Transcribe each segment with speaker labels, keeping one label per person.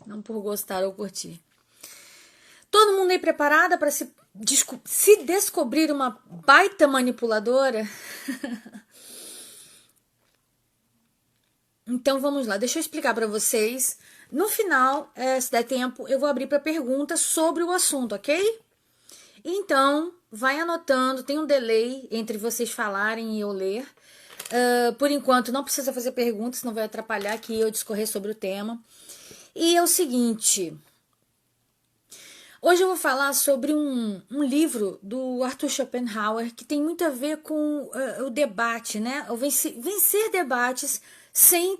Speaker 1: não por gostar ou curtir. Todo mundo aí preparada para se descobrir uma baita manipuladora? Então vamos lá, deixa eu explicar para vocês. No final, se der tempo, eu vou abrir para perguntas sobre o assunto, ok? Então, vai anotando, tem um delay entre vocês falarem e eu ler. Por enquanto, não precisa fazer perguntas, senão vai atrapalhar aqui eu discorrer sobre o tema. E é o seguinte... Hoje eu vou falar sobre um livro do Arthur Schopenhauer que tem muito a ver com o debate, né? O vencer debates sem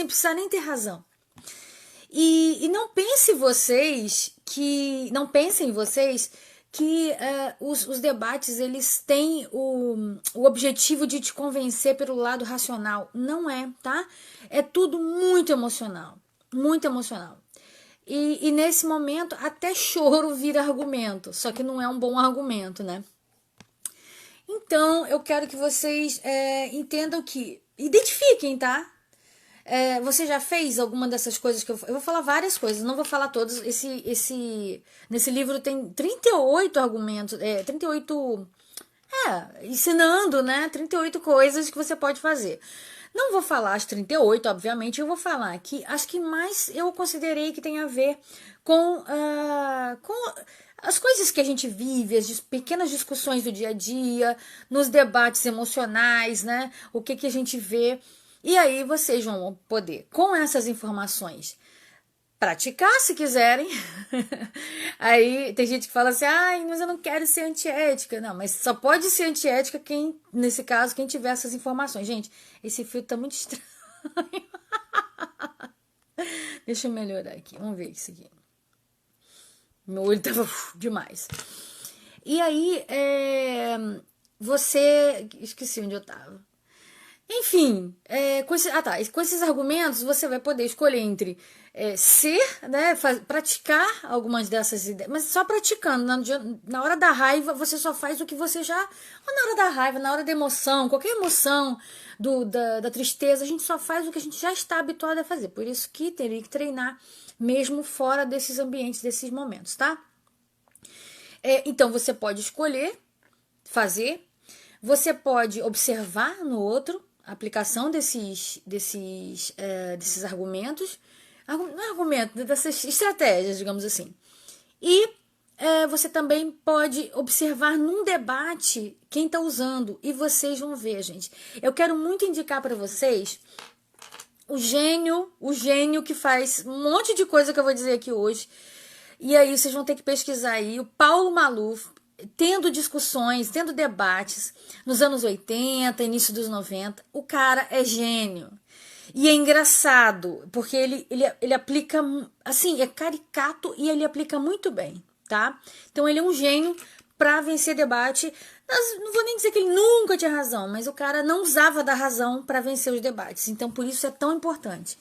Speaker 1: precisar nem ter razão. E não pensem vocês que os debates eles têm o objetivo de te convencer pelo lado racional. Não é, tá? É tudo muito emocional, muito emocional. E nesse momento, até choro vira argumento, só que não é um bom argumento, né? Então, eu quero que vocês entendam que... Identifiquem, tá? Você já fez alguma dessas coisas que eu vou falar várias coisas, não vou falar todas. Nesse livro tem 38 argumentos, 38... ensinando, né? 38 coisas que você pode fazer. Não vou falar as 38, obviamente, eu vou falar que as que mais eu considerei que tem a ver com as coisas que a gente vive, as pequenas discussões do dia a dia, nos debates emocionais, né? O que a gente vê. E aí vocês vão poder, com essas informações, praticar se quiserem. Aí tem gente que fala assim, ai, mas eu não quero ser antiética. Não, mas só pode ser antiética nesse caso, quem tiver essas informações. Gente, esse fio tá muito estranho. Deixa eu melhorar aqui, vamos ver isso aqui. Meu olho tava demais. E aí, esqueci onde eu tava. Enfim, com esses argumentos você vai poder escolher entre ser, né, praticar algumas dessas ideias, mas só praticando. Na hora da raiva, você só faz o que você já... Ou na hora da raiva, na hora da emoção, qualquer emoção da tristeza, a gente só faz o que a gente já está habituado a fazer. Por isso que teria que treinar mesmo fora desses ambientes, desses momentos, tá? Então, você pode escolher fazer, você pode observar no outro, a aplicação desses argumentos, dessas estratégias, digamos assim. E você também pode observar num debate quem está usando, e vocês vão ver, gente. Eu quero muito indicar para vocês o gênio que faz um monte de coisa que eu vou dizer aqui hoje. E aí vocês vão ter que pesquisar aí, o Paulo Maluf, tendo discussões, tendo debates nos anos 80, início dos 90. O cara é gênio. E é engraçado, porque ele aplica, assim, é caricato e ele aplica muito bem, tá? Então ele é um gênio para vencer debate. Não vou nem dizer que ele nunca tinha razão, mas o cara não usava da razão para vencer os debates. Então por isso é tão importante,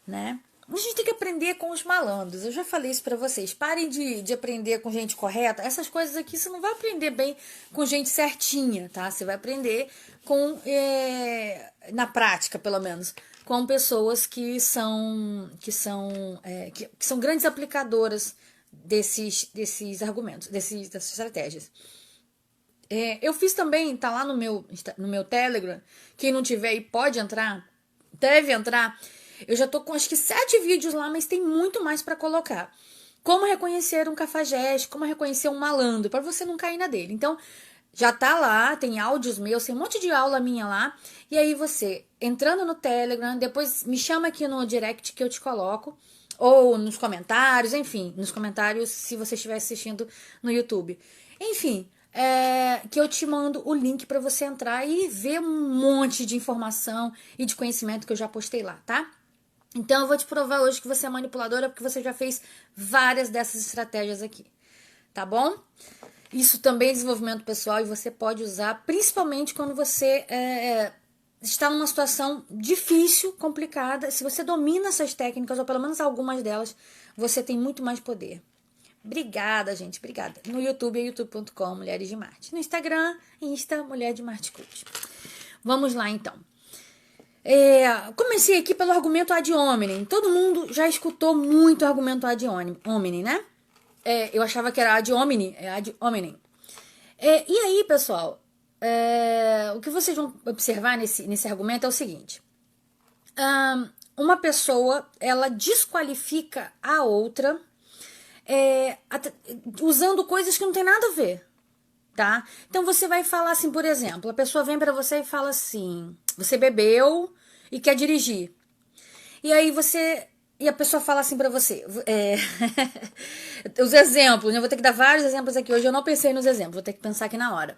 Speaker 1: né? A gente tem que aprender com os malandros. Eu já falei isso pra vocês. Parem de aprender com gente correta. Essas coisas aqui você não vai aprender bem com gente certinha, tá? Você vai aprender na prática, pelo menos, com pessoas que são grandes aplicadoras desses argumentos, dessas estratégias. Eu fiz também, tá lá no meu Telegram. Quem não tiver aí pode entrar, deve entrar. Eu já tô com acho que 7 vídeos lá, mas tem muito mais para colocar. Como reconhecer um cafajeste, como reconhecer um malandro, para você não cair na dele. Então, já tá lá, tem áudios meus, tem um monte de aula minha lá. E aí você, entrando no Telegram, depois me chama aqui no direct que eu te coloco. Ou nos comentários, enfim, nos comentários se você estiver assistindo no YouTube. Enfim, que eu te mando o link para você entrar e ver um monte de informação e de conhecimento que eu já postei lá, tá? Então eu vou te provar hoje que você é manipuladora porque você já fez várias dessas estratégias aqui, tá bom? Isso também é desenvolvimento pessoal e você pode usar principalmente quando você está numa situação difícil, complicada. Se você domina essas técnicas, ou pelo menos algumas delas, você tem muito mais poder. Obrigada, gente, obrigada. No YouTube é youtube.com, Mulheres de Marte. No Instagram, Insta, Mulher de Marte Coach. Vamos lá, então. Comecei aqui pelo argumento ad hominem. Todo mundo já escutou muito argumento ad hominem, né? Eu achava que era ad hominem, é ad hominem. E aí, pessoal, o que vocês vão observar nesse argumento é o seguinte. Uma pessoa, ela desqualifica a outra usando coisas que não tem nada a ver, tá? Então você vai falar assim, por exemplo, a pessoa vem pra você e fala assim, você bebeu e quer dirigir. E aí e a pessoa fala assim pra você, os exemplos, né? Eu vou ter que dar vários exemplos aqui, hoje eu não pensei nos exemplos, vou ter que pensar aqui na hora.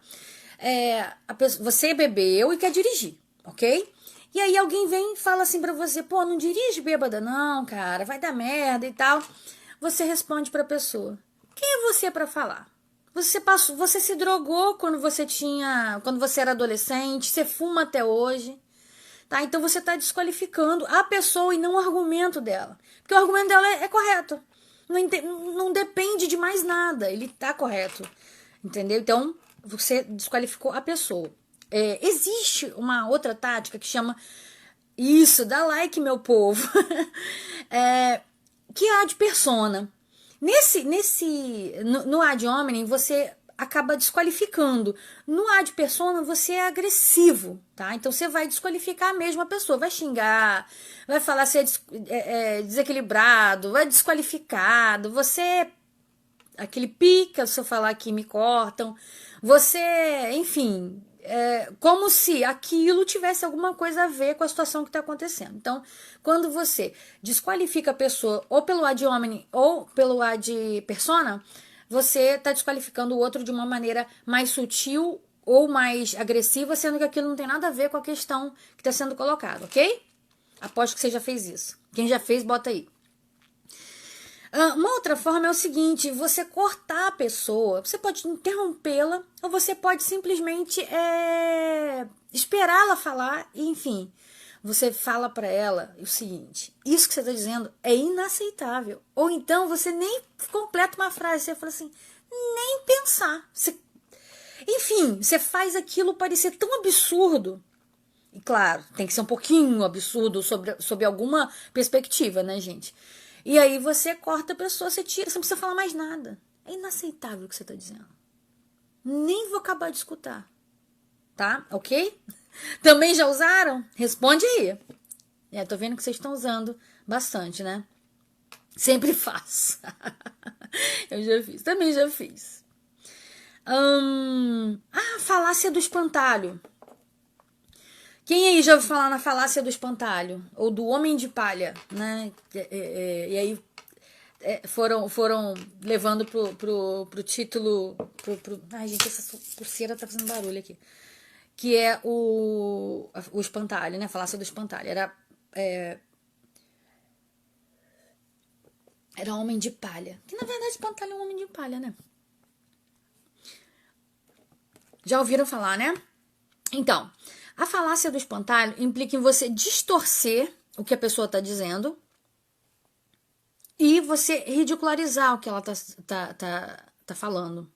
Speaker 1: Você bebeu e quer dirigir, ok? E aí alguém vem e fala assim pra você, pô, não dirige bêbada não, cara, vai dar merda e tal. Você responde pra pessoa, quem é você pra falar? Você se drogou quando você era adolescente, você fuma até hoje, tá? Então você tá desqualificando a pessoa e não o argumento dela. Porque o argumento dela é correto. Não depende de mais nada, ele tá correto. Entendeu? Então, você desqualificou a pessoa. Existe uma outra tática que chama isso, dá like, meu povo. Que é a ad persona. No ad hominem, você acaba desqualificando. No ad persona, você é agressivo, tá? Então você vai desqualificar a mesma pessoa, vai xingar, vai falar se é desequilibrado, vai desqualificado, você aquele pica, se eu falar aqui me cortam. Você, enfim, como se aquilo tivesse alguma coisa a ver com a situação que está acontecendo. Então, quando você desqualifica a pessoa ou pelo ad hominem ou pelo ad persona, você está desqualificando o outro de uma maneira mais sutil ou mais agressiva, sendo que aquilo não tem nada a ver com a questão que está sendo colocada, ok? Aposto que você já fez isso. Quem já fez, bota aí. Uma outra forma é o seguinte, você cortar a pessoa, você pode interrompê-la ou você pode simplesmente esperar ela falar e, enfim, você fala para ela o seguinte, isso que você está dizendo é inaceitável. Ou então você nem completa uma frase, você fala assim, nem pensar. Enfim, você faz aquilo parecer tão absurdo. E claro, tem que ser um pouquinho absurdo sobre alguma perspectiva, né, gente? E aí você corta a pessoa, você tira, você não precisa falar mais nada. É inaceitável o que você está dizendo. Nem vou acabar de escutar. Tá? Ok? Também já usaram? Responde aí. Tô vendo que vocês estão usando bastante, né? Sempre faço. Eu já fiz. Também já fiz. Falácia do espantalho. Quem aí já ouviu falar na falácia do espantalho? Ou do homem de palha, né? E aí foram levando pro título... Ai, gente, essa pulseira tá fazendo barulho aqui. Que é o espantalho, né? A falácia do espantalho. Era homem de palha. Que, na verdade, espantalho é um homem de palha, né? Já ouviram falar, né? Então... A falácia do espantalho implica em você distorcer o que a pessoa está dizendo e você ridicularizar o que ela tá falando.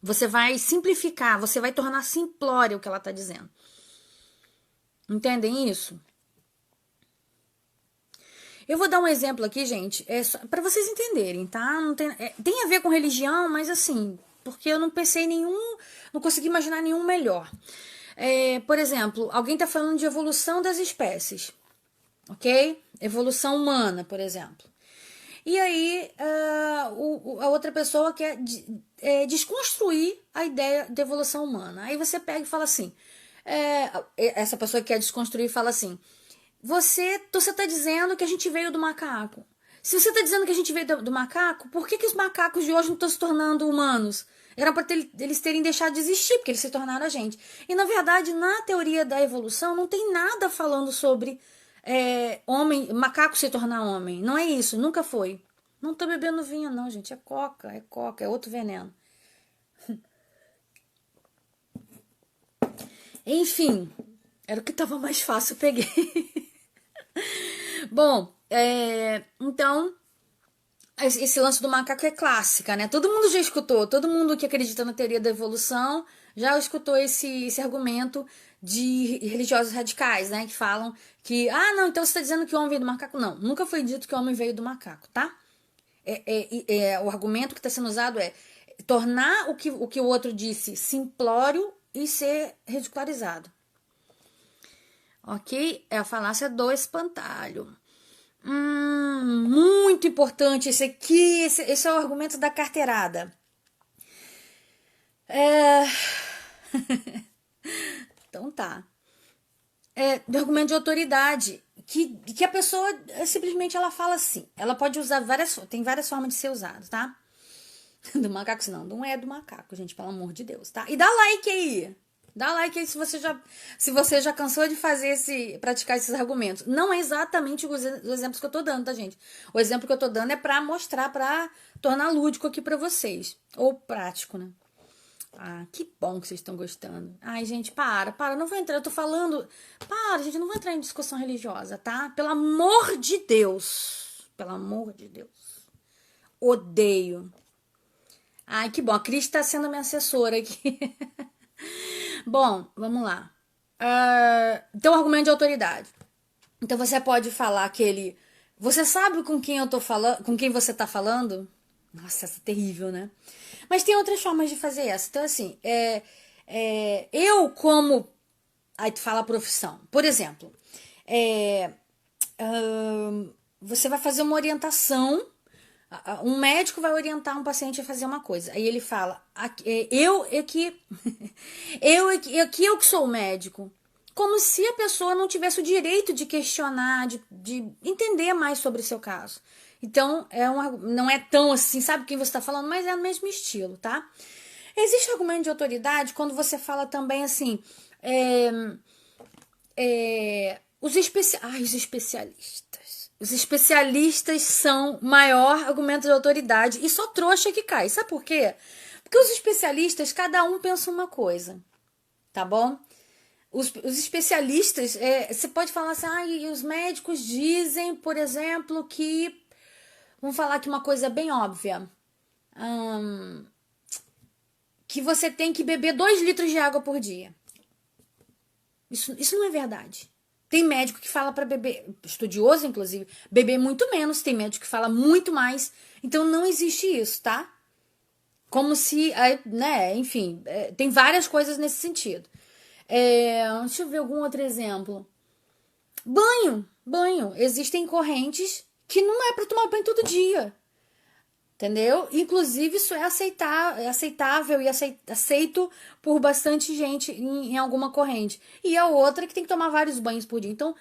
Speaker 1: Você vai simplificar, você vai tornar simplório o que ela está dizendo. Entendem isso? Eu vou dar um exemplo aqui, gente, para vocês entenderem, tá? Não tem a ver com religião, mas assim, porque eu não pensei não consegui imaginar nenhum melhor. Por exemplo, alguém está falando de evolução das espécies, ok? Evolução humana, por exemplo. E aí a outra pessoa quer desconstruir a ideia de evolução humana. Aí você pega e fala assim, essa pessoa que quer desconstruir fala assim, você está dizendo que a gente veio do macaco. Se você está dizendo que a gente veio do macaco, por que os macacos de hoje não estão se tornando humanos? Era para eles terem deixado de existir, porque eles se tornaram a gente. E, na verdade, na teoria da evolução, não tem nada falando sobre macaco se tornar homem. Não é isso, nunca foi. Não tô bebendo vinho, não, gente. É coca, é outro veneno. Enfim, era o que estava mais fácil, eu peguei. Bom, então... Esse lance do macaco é clássica, né? Todo mundo já escutou, todo mundo que acredita na teoria da evolução já escutou esse argumento de religiosos radicais, né? Que falam que, não, então você está dizendo que o homem veio do macaco. Não, nunca foi dito que o homem veio do macaco, tá? O argumento que está sendo usado é tornar o que o outro disse simplório e ser ridicularizado. Ok? É a falácia do espantalho. Muito importante esse aqui. Esse é o argumento da carteirada. Então tá. Do argumento de autoridade. Que a pessoa simplesmente ela fala assim. Ela pode usar tem várias formas de ser usado, tá? Do macaco, não é do macaco, gente, pelo amor de Deus, tá? E dá like aí. Dá like aí se você já cansou de praticar esses argumentos. Não é exatamente os exemplos que eu tô dando, tá, gente? O exemplo que eu tô dando é pra mostrar, pra tornar lúdico aqui pra vocês. Ou prático, né? Que bom que vocês estão gostando. Ai, gente, para, não vou entrar, eu tô falando. Para, gente, eu não vou entrar em discussão religiosa, tá? Pelo amor de Deus. Pelo amor de Deus. Odeio. Ai, que bom, a Cris tá sendo minha assessora aqui. Bom, vamos lá. Então, argumento de autoridade. Então, você pode falar aquele... Você sabe com quem eu tô falando, com quem você tá falando? Nossa, essa é terrível, né? Mas tem outras formas de fazer essa. Então, assim, eu como... Aí tu fala a profissão. Por exemplo, você vai fazer uma orientação. Um médico vai orientar um paciente a fazer uma coisa. Aí ele fala, eu que sou o médico. Como se a pessoa não tivesse o direito de questionar, de entender mais sobre o seu caso. Então, não é tão assim, sabe quem você está falando, mas é no mesmo estilo, tá? Existe argumento de autoridade quando você fala também assim, os especialistas. Os especialistas são maior argumento de autoridade e só trouxa que cai. Sabe por quê? Porque os especialistas, cada um pensa uma coisa, tá bom? Os especialistas, você pode falar assim, e os médicos dizem, por exemplo, que... Vamos falar aqui uma coisa bem óbvia. Que você tem que beber 2 litros de água por dia. Isso não é verdade. Tem médico que fala para beber, estudioso inclusive, beber muito menos. Tem médico que fala muito mais. Então não existe isso, tá? Como se, né, enfim, tem várias coisas nesse sentido. Deixa eu ver algum outro exemplo. Banho. Existem correntes que não é para tomar banho todo dia. Entendeu? Inclusive, isso é aceitável e aceito por bastante gente em alguma corrente. E a outra que tem que tomar vários banhos por dia. Então,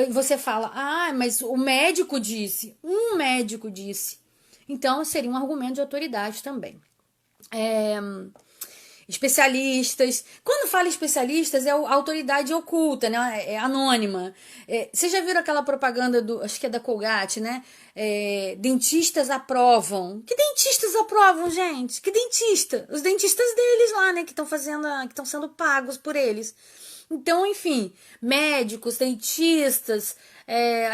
Speaker 1: você fala, mas o médico disse. Um médico disse. Então, seria um argumento de autoridade também. Especialistas. Quando fala especialistas, é a autoridade oculta, né? É anônima. Vocês já viram aquela propaganda acho que é da Colgate, né? Dentistas aprovam. Que dentistas aprovam, gente? Que dentista? Os dentistas deles lá, né? Que estão sendo pagos por eles. Então, enfim, médicos, dentistas,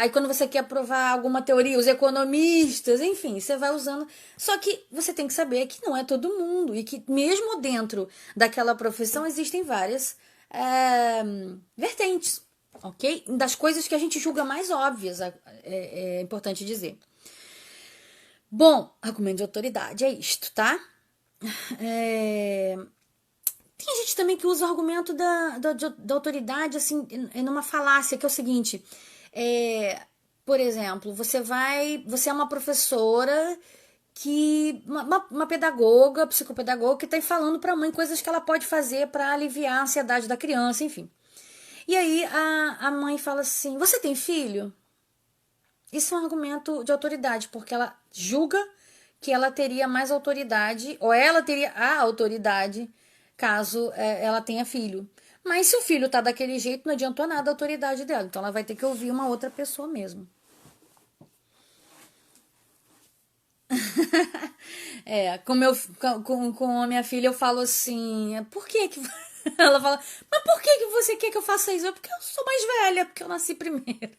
Speaker 1: aí quando você quer provar alguma teoria, os economistas, enfim, você vai usando. Só que você tem que saber que não é todo mundo e que mesmo dentro daquela profissão existem várias vertentes, ok? Das coisas que a gente julga mais óbvias, é importante dizer. Bom, argumento de autoridade é isto, tá? Tem gente também que usa o argumento da autoridade, assim, numa falácia, que é o seguinte. Por exemplo, você é uma professora uma pedagoga, psicopedagoga, que está falando para a mãe coisas que ela pode fazer para aliviar a ansiedade da criança, enfim. E aí a mãe fala assim, você tem filho? Isso é um argumento de autoridade, porque ela julga que ela teria mais autoridade, ou ela teria a autoridade caso ela tenha filho. Mas se o filho tá daquele jeito, não adiantou nada a autoridade dela. Então ela vai ter que ouvir uma outra pessoa mesmo. Com a minha filha eu falo assim, por que que... Ela fala, mas por que você quer que eu faça isso? Porque eu sou mais velha, porque eu nasci primeiro.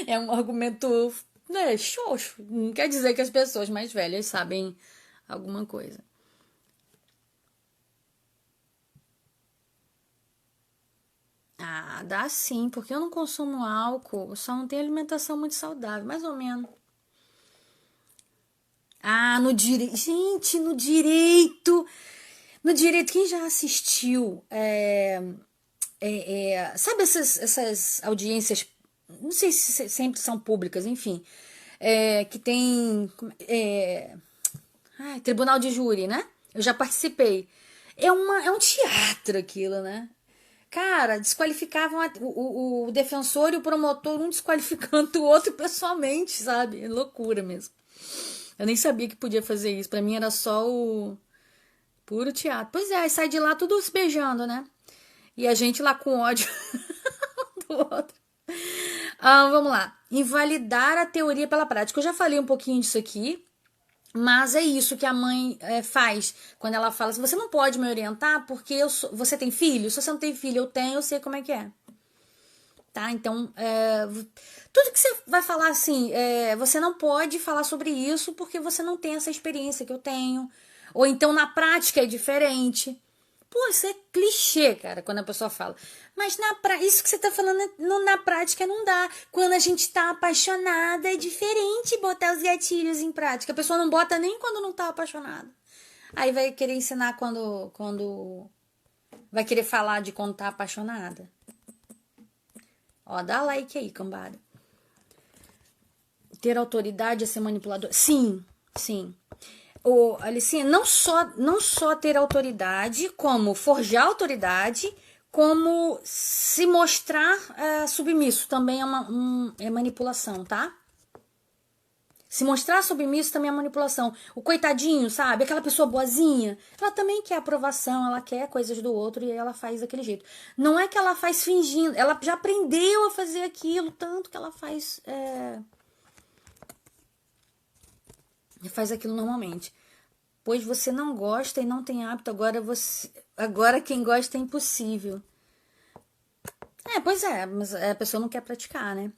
Speaker 1: É um argumento, né, xoxo. Não quer dizer que as pessoas mais velhas sabem alguma coisa. Ah, dá sim, porque eu não consumo álcool, eu só não tenho alimentação muito saudável, mais ou menos. Ah, no direito. Gente, no direito. No direito, quem já assistiu? Sabe essas audiências? Não sei se sempre são públicas, enfim. Que tem. Tribunal de júri, né? Eu já participei. É um teatro aquilo, né? Cara, desqualificavam o defensor e o promotor, um desqualificando o outro pessoalmente, sabe? É loucura mesmo. Eu nem sabia que podia fazer isso. Pra mim era só o puro teatro. Pois é, aí sai de lá tudo se beijando, né? E a gente lá com ódio do outro. Vamos lá. Invalidar a teoria pela prática. Eu já falei um pouquinho disso aqui, mas é isso que a mãe faz quando ela fala assim: você não pode me orientar porque você tem filho? Se você não tem filho, eu tenho, eu sei como é que é. Tá? Então, tudo que você vai falar assim, você não pode falar sobre isso porque você não tem essa experiência que eu tenho. Ou então na prática é diferente. Pô, isso é clichê, cara, quando a pessoa fala. Mas isso que você tá falando na prática não dá. Quando a gente tá apaixonada, é diferente botar os gatilhos em prática. A pessoa não bota nem quando não tá apaixonada. Aí vai querer ensinar quando vai querer falar de quando tá apaixonada. Ó, dá like aí, cambada. Ter autoridade é ser manipulador? Sim, sim. Alicinha, não só ter autoridade, como forjar autoridade, como se mostrar submisso também é manipulação, tá? Se mostrar submisso também é manipulação. O coitadinho, sabe? Aquela pessoa boazinha, ela também quer aprovação, ela quer coisas do outro e ela faz daquele jeito. Não é que ela faz fingindo, ela já aprendeu a fazer aquilo, tanto que ela faz aquilo normalmente. Pois você não gosta e não tem hábito, agora quem gosta é impossível. Pois é, mas a pessoa não quer praticar, né?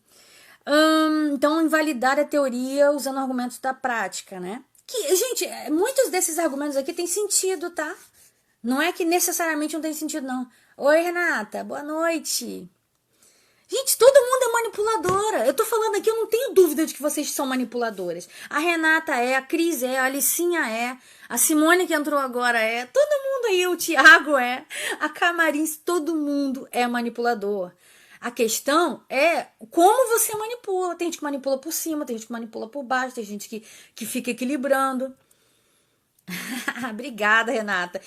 Speaker 1: Então, invalidar a teoria usando argumentos da prática, né? Que, gente, muitos desses argumentos aqui têm sentido, tá? Não é que necessariamente não tem sentido, não. Oi, Renata, boa noite. Gente, todo mundo é manipuladora. Eu tô falando aqui, eu não tenho dúvida de que vocês são manipuladoras. A Renata a Cris a Alicinha a Simone que entrou agora todo mundo aí, o Thiago a Camarins, todo mundo é manipulador. A questão é como você manipula. Tem gente que manipula por cima, tem gente que manipula por baixo, tem gente que fica equilibrando. Obrigada, Renata.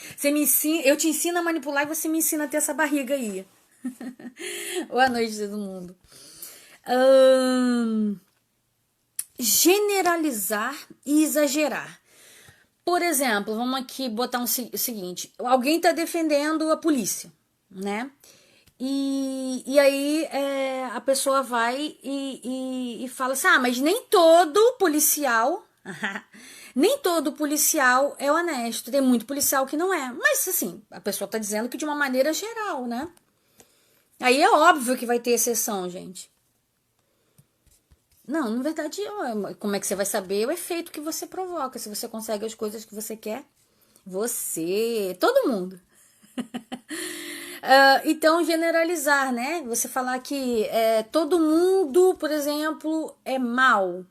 Speaker 1: Eu te ensino a manipular e você me ensina a ter essa barriga aí. Boa noite, todo mundo. Generalizar e exagerar. Por exemplo, vamos aqui botar o seguinte: alguém está defendendo a polícia, né? E aí a pessoa vai e fala assim: mas nem todo policial. Nem todo policial é honesto. Tem muito policial que não é. Mas assim, a pessoa está dizendo que de uma maneira geral, né? Aí é óbvio que vai ter exceção, gente. Não, na verdade, como é que você vai saber o efeito que você provoca? Se você consegue as coisas que você quer? Todo mundo. Então, generalizar, né? Você falar que todo mundo, por exemplo, é mal.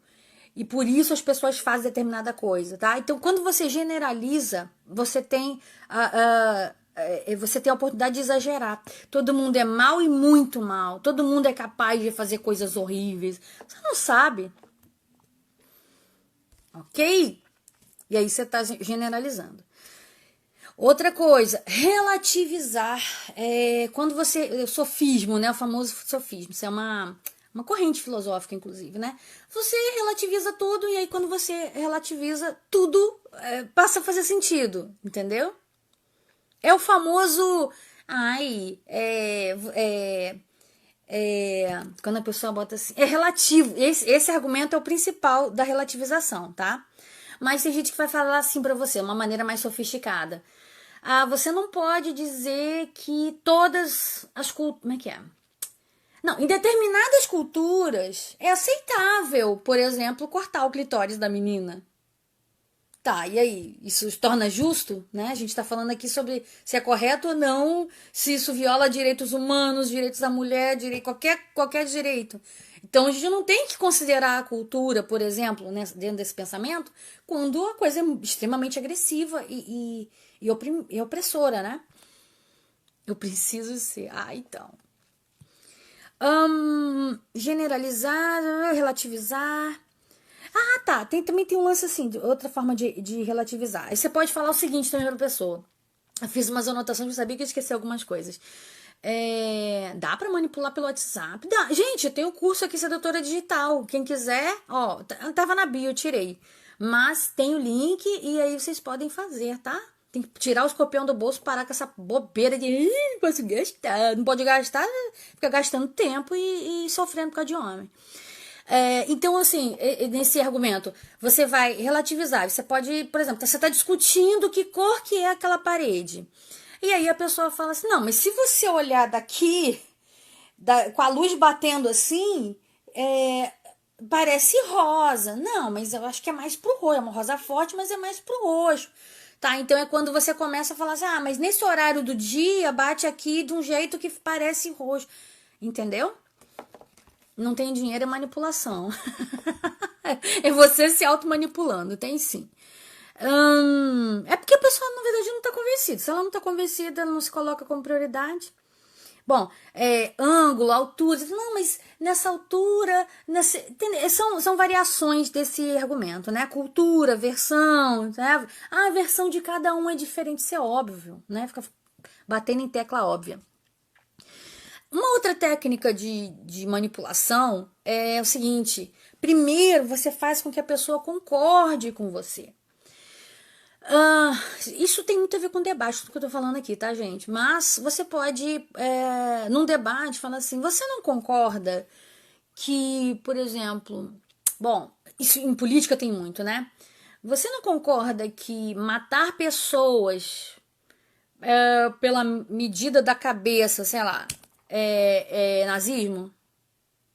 Speaker 1: E por isso as pessoas fazem determinada coisa, tá? Então, quando você generaliza, você tem a oportunidade de exagerar. Todo mundo é mal e muito mal. Todo mundo é capaz de fazer coisas horríveis. Você não sabe. Ok? E aí você está generalizando. Outra coisa, relativizar. Quando você. Sofismo, né? O famoso sofismo. Isso é uma corrente filosófica, inclusive, né? Você relativiza tudo e aí quando você relativiza, tudo passa a fazer sentido, entendeu? É o famoso. Quando a pessoa bota assim. É relativo. Esse argumento é o principal da relativização, tá? Mas tem gente que vai falar assim pra você, uma maneira mais sofisticada. Você não pode dizer que todas as culturas. Como é que é? Não, em determinadas culturas é aceitável, por exemplo, cortar o clitóris da menina. Tá, e aí? Isso torna justo, né? A gente está falando aqui sobre se é correto ou não, se isso viola direitos humanos, direitos da mulher, direito, qualquer direito. Então a gente não tem que considerar a cultura, por exemplo, né, dentro desse pensamento, quando a coisa é extremamente agressiva e opressora, né? Eu preciso ser. Ah, então. Generalizar, relativizar. Ah, tá. Também tem um lance assim, outra forma de relativizar. Aí você pode falar o seguinte também para a pessoa. Eu fiz umas anotações, eu sabia que eu esqueci algumas coisas. Dá para manipular pelo WhatsApp? Dá. Gente, eu tenho um curso aqui, sedutora digital. Quem quiser, ó, tava na bio, eu tirei. Mas tem o link e aí vocês podem fazer, tá? Tem que tirar os copião do bolso, parar com essa bobeira de não posso gastar. Não pode gastar, fica gastando tempo e sofrendo por causa de homem. Então, assim, nesse argumento, você vai relativizar. Você pode, por exemplo, você está discutindo que cor que é aquela parede. E aí a pessoa fala assim, não, mas se você olhar daqui, com a luz batendo assim, parece rosa. Não, mas eu acho que é mais pro roxo. É uma rosa forte, mas é mais pro roxo. Tá, então é quando você começa a falar assim, mas nesse horário do dia bate aqui de um jeito que parece roxo. Entendeu? Não tem dinheiro, é manipulação. É você se automanipulando, tem sim. É porque a pessoa, na verdade, não está convencida. Se ela não está convencida, ela não se coloca como prioridade. Bom, ângulo, altura. Não, mas nessa altura. São variações desse argumento, né? Cultura, versão. Né? A versão de cada um é diferente, isso é óbvio, né? Fica batendo em tecla óbvia. Uma outra técnica de manipulação é o seguinte: primeiro você faz com que a pessoa concorde com você. Isso tem muito a ver com debate, tudo que eu tô falando aqui, tá, gente? Mas você pode, num debate, falar assim: você não concorda que, por exemplo, bom, isso em política tem muito, né? Você não concorda que matar pessoas pela medida da cabeça, sei lá, nazismo?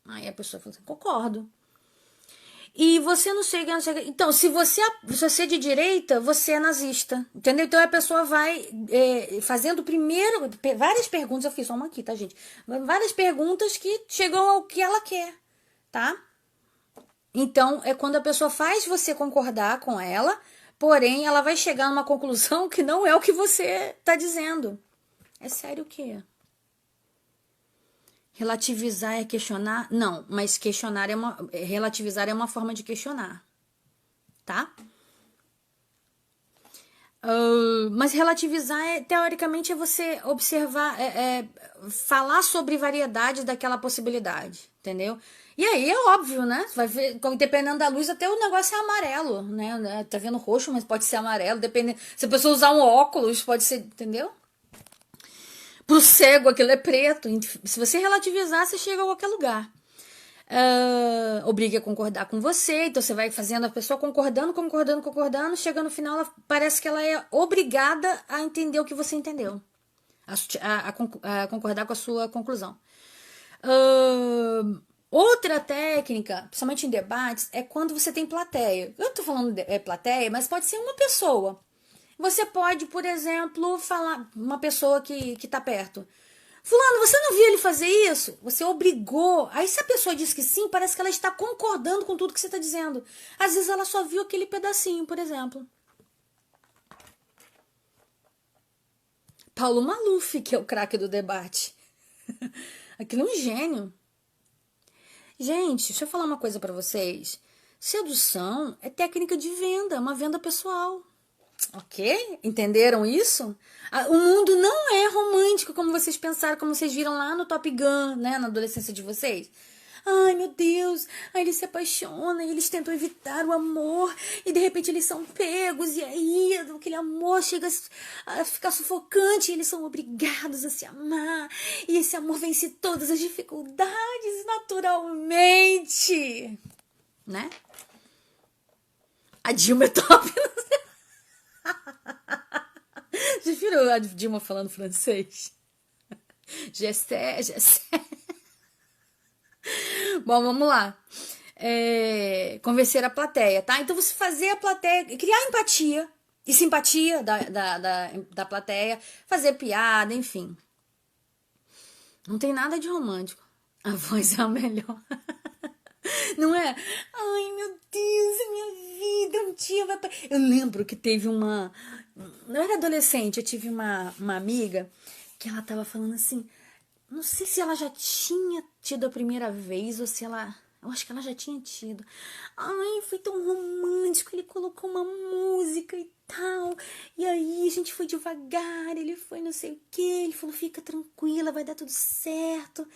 Speaker 1: Aí a pessoa fala assim, concordo. E você não chega, não chega. Então, se você é de direita, você é nazista. Entendeu? Então a pessoa vai fazendo primeiro várias perguntas. Eu fiz só uma aqui, tá, gente? Várias perguntas que chegam ao que ela quer, tá? Então, é quando a pessoa faz você concordar com ela, porém ela vai chegar numa conclusão que não é o que você tá dizendo. É sério o quê? Relativizar é questionar? Não, mas questionar relativizar é uma forma de questionar, tá? Mas relativizar teoricamente é você observar, falar sobre variedade daquela possibilidade, entendeu? E aí é óbvio, né? Vai ver, dependendo da luz, até o negócio é amarelo, né? Tá vendo roxo, mas pode ser amarelo, dependendo. Se a pessoa usar um óculos, pode ser, entendeu? Pro cego aquilo é preto. Se você relativizar, você chega a qualquer lugar. Obriga a concordar com você, então você vai fazendo a pessoa concordando, chega no final, parece que ela é obrigada a entender o que você entendeu, a concordar com a sua conclusão. Outra técnica, principalmente em debates, é quando você tem plateia. Eu tô falando plateia, mas pode ser uma pessoa. Você pode, por exemplo, falar uma pessoa que tá perto. Fulano, você não viu ele fazer isso? Você obrigou. Aí se a pessoa diz que sim, parece que ela está concordando com tudo que você está dizendo. Às vezes ela só viu aquele pedacinho, por exemplo. Paulo Maluf, que é o craque do debate. Aquilo é um gênio. Gente, deixa eu falar uma coisa para vocês. Sedução é técnica de venda, é uma venda pessoal. Ok? Entenderam isso? O mundo não é romântico como vocês pensaram, como vocês viram lá no Top Gun, né? Na adolescência de vocês. Ai, meu Deus, aí eles se apaixonam e eles tentam evitar o amor e de repente eles são pegos e aí aquele amor chega a ficar sufocante e eles são obrigados a se amar e esse amor vence todas as dificuldades naturalmente, né? A Dilma é top. Vocês viram a Dilma falando francês? Gessé. Bom, vamos lá. convencer a plateia, tá? Então você fazer a plateia, criar empatia e simpatia da plateia, fazer piada, enfim. Não tem nada de romântico. A voz é a melhor. Não é? Ai, meu Deus, a minha vida um dia vai... Eu lembro que teve uma... Eu era adolescente, eu tive uma amiga que ela tava falando assim... Não sei se ela já tinha tido a primeira vez ou se ela... Eu acho que ela já tinha tido. Ai, foi tão romântico. Ele colocou uma música e tal. E aí a gente foi devagar. Ele foi não sei o que. Ele falou, fica tranquila, vai dar tudo certo.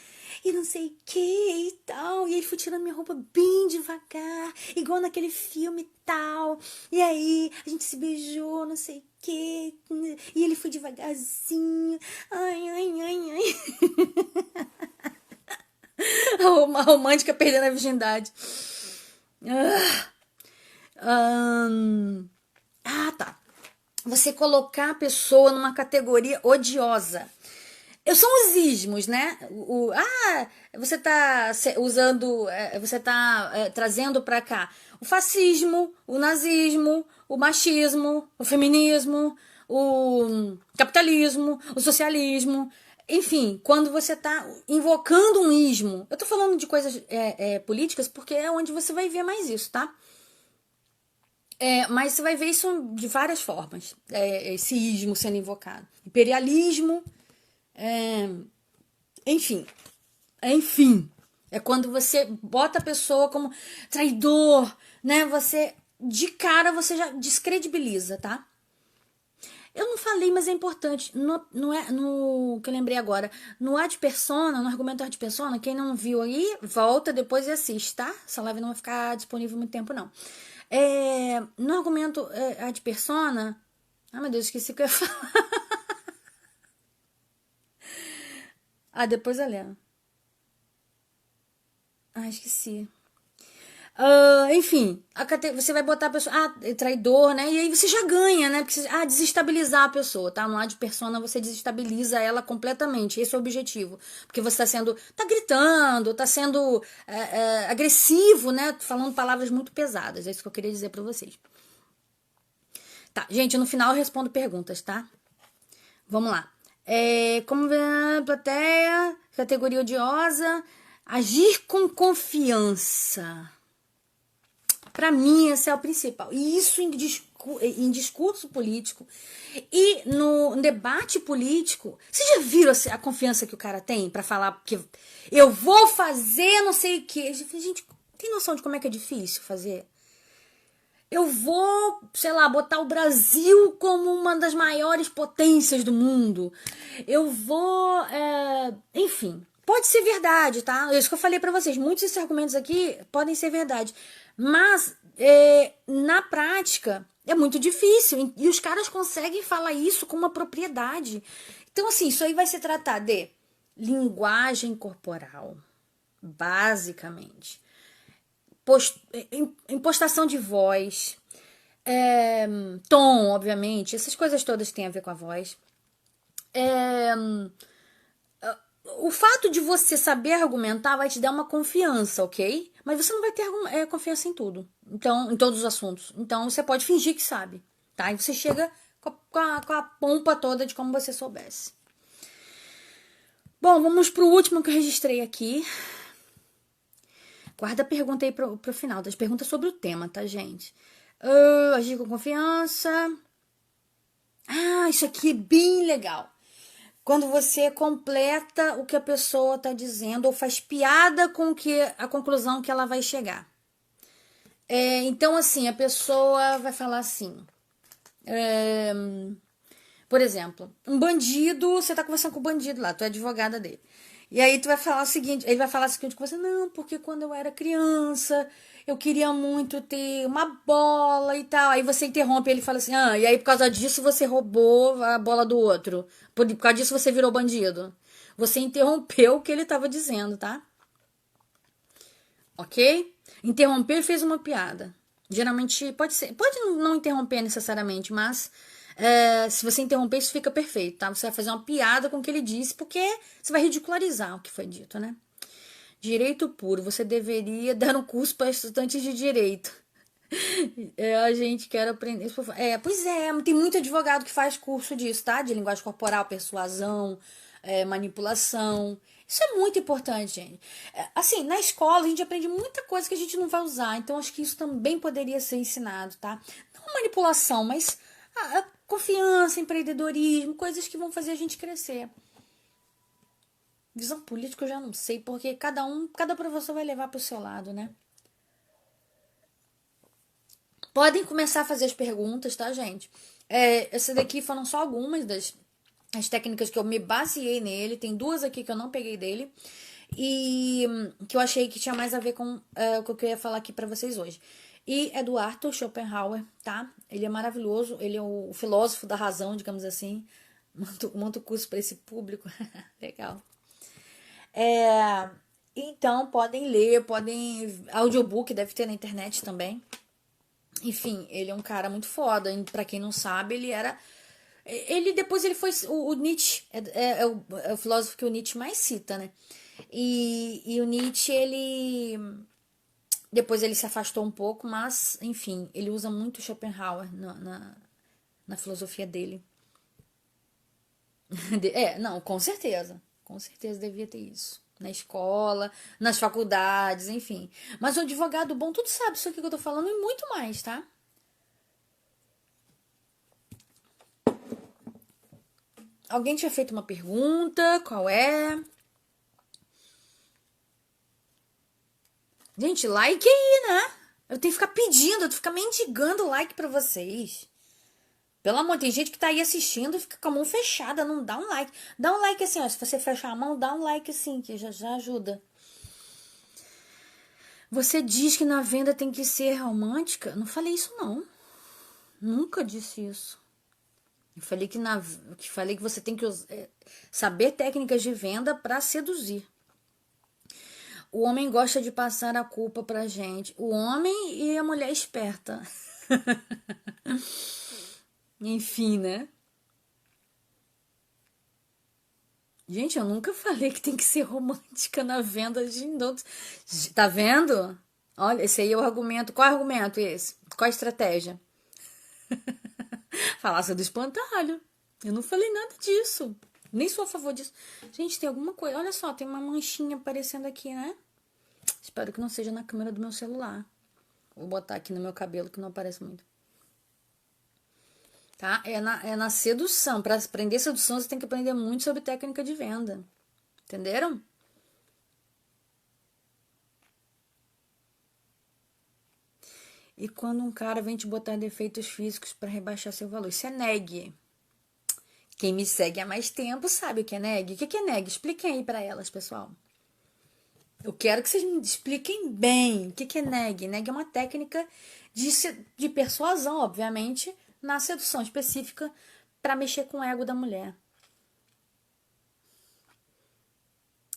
Speaker 1: E não sei o que e tal. E aí foi tirando minha roupa bem devagar. Igual naquele filme e tal. E aí a gente se beijou, não sei o que. E ele foi devagarzinho. Ai, ai, ai, ai. A romântica perdendo a virgindade. Tá. Você colocar a pessoa numa categoria odiosa. São os ismos, né? Você tá usando, você tá trazendo pra cá o fascismo, o nazismo, o machismo, o feminismo, o capitalismo, o socialismo. Enfim, quando você tá invocando um ismo. Eu tô falando de coisas políticas porque é onde você vai ver mais isso, tá? Mas você vai ver isso de várias formas. Esse ismo sendo invocado. Imperialismo. Enfim. É quando você bota a pessoa como traidor, né? Você, de cara, você já descredibiliza, tá? Eu não falei, mas é importante. No que eu lembrei agora, no ad persona, no argumento ad persona, quem não viu aí, volta depois e assiste, tá? Essa live não vai ficar disponível muito tempo, não. No argumento ad persona... Ai, meu Deus, esqueci o que eu ia falar. Depois eu lembro. Esqueci. Enfim, você vai botar a pessoa, traidor, né? E aí você já ganha, né? Porque desestabilizar a pessoa, tá? No ad persona você desestabiliza ela completamente. Esse é o objetivo. Porque você tá gritando, tá sendo agressivo, né? Falando palavras muito pesadas. É isso que eu queria dizer pra vocês. Tá, gente, no final eu respondo perguntas, tá? Vamos lá. Como ver a plateia, categoria odiosa, agir com confiança. Para mim, esse é o principal. E isso em discurso político e no debate político. Vocês já viram a confiança que o cara tem para falar que eu vou fazer não sei o quê? Gente, tem noção de como é que é difícil fazer? Eu vou, sei lá, botar o Brasil como uma das maiores potências do mundo. Eu vou... enfim, pode ser verdade, tá? É isso que eu falei pra vocês. Muitos desses argumentos aqui podem ser verdade. Mas, na prática, é muito difícil. E os caras conseguem falar isso com uma propriedade. Então, assim, isso aí vai se tratar de linguagem corporal, basicamente. Impostação de voz, tom, obviamente, essas coisas todas que têm a ver com a voz. O fato de você saber argumentar vai te dar uma confiança, ok? Mas você não vai ter confiança em tudo, então, em todos os assuntos. Então você pode fingir que sabe, tá? E você chega com a pompa toda de como você soubesse. Bom, vamos pro último que eu registrei aqui. Guarda a pergunta aí pro final, das perguntas sobre o tema, tá, gente? Agir com confiança. Isso aqui é bem legal. Quando você completa o que a pessoa tá dizendo ou faz piada com a conclusão que ela vai chegar. Então, assim, a pessoa vai falar assim... por exemplo, um bandido, você tá conversando com o bandido lá, tu é advogada dele. E aí tu vai falar o seguinte, ele vai falar o seguinte com você, não, porque quando eu era criança, eu queria muito ter uma bola e tal. Aí você interrompe, ele fala assim, e aí por causa disso você roubou a bola do outro. Por causa disso você virou bandido. Você interrompeu o que ele estava dizendo, tá? Ok? Interrompeu e fez uma piada. Geralmente pode não interromper necessariamente, mas se você interromper, isso fica perfeito, tá? Você vai fazer uma piada com o que ele disse, porque você vai ridicularizar o que foi dito, né? Direito puro, você deveria dar um curso para estudantes de direito. A gente quer aprender. Pois é, tem muito advogado que faz curso disso, tá? De linguagem corporal, persuasão, manipulação. Isso é muito importante, gente. Assim, na escola a gente aprende muita coisa que a gente não vai usar. Então, acho que isso também poderia ser ensinado, tá? Não manipulação, mas a confiança, empreendedorismo, coisas que vão fazer a gente crescer. Visão política eu já não sei, porque cada professor vai levar para o seu lado, né? Podem começar a fazer as perguntas, tá, gente? Essa daqui foram só algumas das as técnicas que eu me baseei nele. Tem duas aqui que eu não peguei dele. E que eu achei que tinha mais a ver com o que eu ia falar aqui pra vocês hoje. E é do Arthur Schopenhauer, tá? Ele é maravilhoso. Ele é o filósofo da razão, digamos assim. Monta o curso pra esse público. Legal. Então, podem ler, audiobook deve ter na internet também. Enfim, ele é um cara muito foda. Pra quem não sabe, depois ele foi. O Nietzsche é o filósofo que o Nietzsche mais cita, né? E o Nietzsche, ele. Depois ele se afastou um pouco, mas, enfim, ele usa muito Schopenhauer na filosofia dele. Não, com certeza. Com certeza devia ter isso. Na escola, nas faculdades, enfim. Mas o advogado bom, tudo sabe isso aqui que eu tô falando e muito mais, tá? Alguém tinha feito uma pergunta? Qual é? Gente, like aí, né? Eu tenho que ficar pedindo, eu tenho que ficar mendigando like pra vocês. Pelo amor, tem gente que tá aí assistindo e fica com a mão fechada, não dá um like. Dá um like assim, ó. Se você fechar a mão, dá um like assim, que já ajuda. Você diz que na venda tem que ser romântica? Não falei isso, não. Nunca disse isso. Eu falei que você tem que saber técnicas de venda para seduzir. O homem gosta de passar a culpa pra gente. O homem e a mulher esperta. Enfim, né? Gente, eu nunca falei que tem que ser romântica na venda de outros. Tá vendo? Olha, esse aí é o argumento. Qual é o argumento esse? Qual a estratégia? Falasse do espantalho. Eu não falei nada disso. Nem sou a favor disso. Gente, tem alguma coisa. Olha só, tem uma manchinha aparecendo aqui, né? Espero que não seja na câmera do meu celular. Vou botar aqui no meu cabelo que não aparece muito. Tá? É na sedução. Para aprender sedução, você tem que aprender muito sobre técnica de venda. Entenderam? E quando um cara vem te botar defeitos físicos para rebaixar seu valor, isso é neg. Quem me segue há mais tempo sabe o que é neg. O que é neg? Expliquem aí para elas, pessoal. Eu quero que vocês me expliquem bem o que é neg. Neg é uma técnica de persuasão, obviamente, na sedução específica para mexer com o ego da mulher.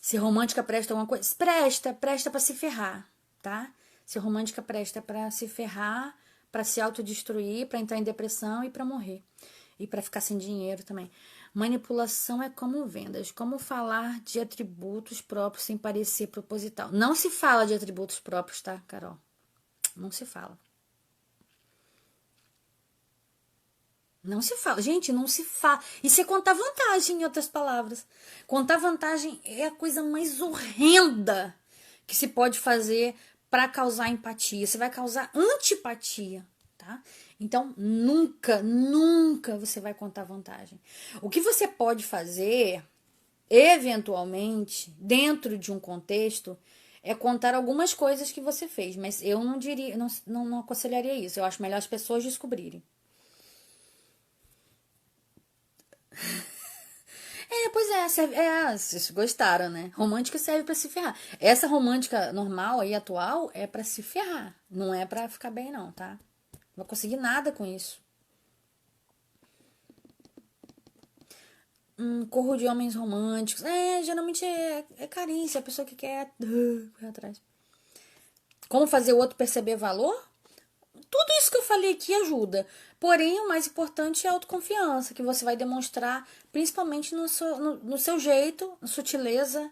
Speaker 1: Se romântica presta alguma coisa, presta para se ferrar, tá? Se romântica presta para se ferrar, para se autodestruir, para entrar em depressão e para morrer. E para ficar sem dinheiro também. Manipulação é como vendas, como falar de atributos próprios sem parecer proposital. Não se fala de atributos próprios, tá, Carol? Não se fala. Não se fala. Gente, não se fala. Isso é contar vantagem, em outras palavras. Contar vantagem é a coisa mais horrenda que se pode fazer para causar empatia. Você vai causar antipatia, tá? Então, nunca você vai contar vantagem. O que você pode fazer, eventualmente, dentro de um contexto, é contar algumas coisas que você fez. Mas eu não diria, não aconselharia isso. Eu acho melhor as pessoas descobrirem. Pois vocês gostaram, né? Romântica serve pra se ferrar. Essa romântica normal aí, atual, é pra se ferrar. Não é pra ficar bem, não, tá? Não vai conseguir nada com isso. Corro de homens românticos. Geralmente é carícia, a pessoa que quer correr atrás. Como fazer o outro perceber valor? Tudo isso que eu falei aqui ajuda. Porém, o mais importante é a autoconfiança, que você vai demonstrar principalmente no seu jeito, na sutileza,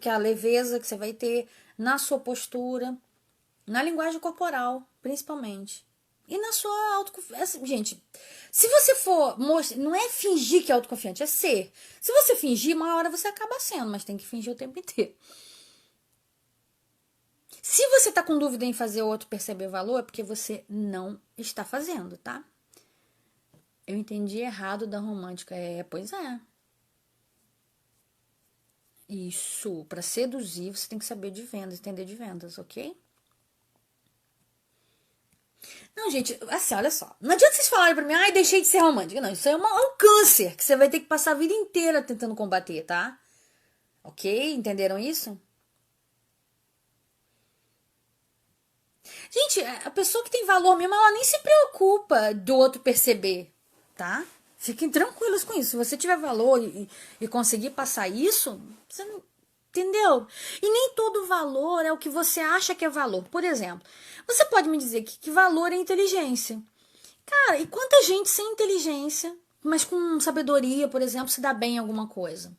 Speaker 1: que é a leveza que você vai ter na sua postura, na linguagem corporal, principalmente. E na sua autoconfiança. Gente, se você for mostrar, não é fingir que é autoconfiante, é ser. Se você fingir, uma hora você acaba sendo, mas tem que fingir o tempo inteiro. Se você tá com dúvida em fazer o outro perceber valor, é porque você não está fazendo, tá? Eu entendi errado da romântica. Pois é. Isso, para seduzir, você tem que saber de vendas, entender de vendas, ok? Não, gente, assim, olha só. Não adianta vocês falarem pra mim, ai, deixei de ser romântica. Não, isso é um câncer que você vai ter que passar a vida inteira tentando combater, tá? Ok? Entenderam isso? Gente, a pessoa que tem valor mesmo, ela nem se preocupa do outro perceber, tá? Fiquem tranquilos com isso. Se você tiver valor e conseguir passar isso, você não. Entendeu? E nem todo valor é o que você acha que é valor. Por exemplo, você pode me dizer que valor é inteligência. Cara, e quanta gente sem inteligência, mas com sabedoria, por exemplo, se dá bem em alguma coisa?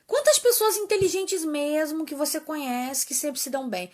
Speaker 1: Quantas pessoas inteligentes mesmo que você conhece que sempre se dão bem?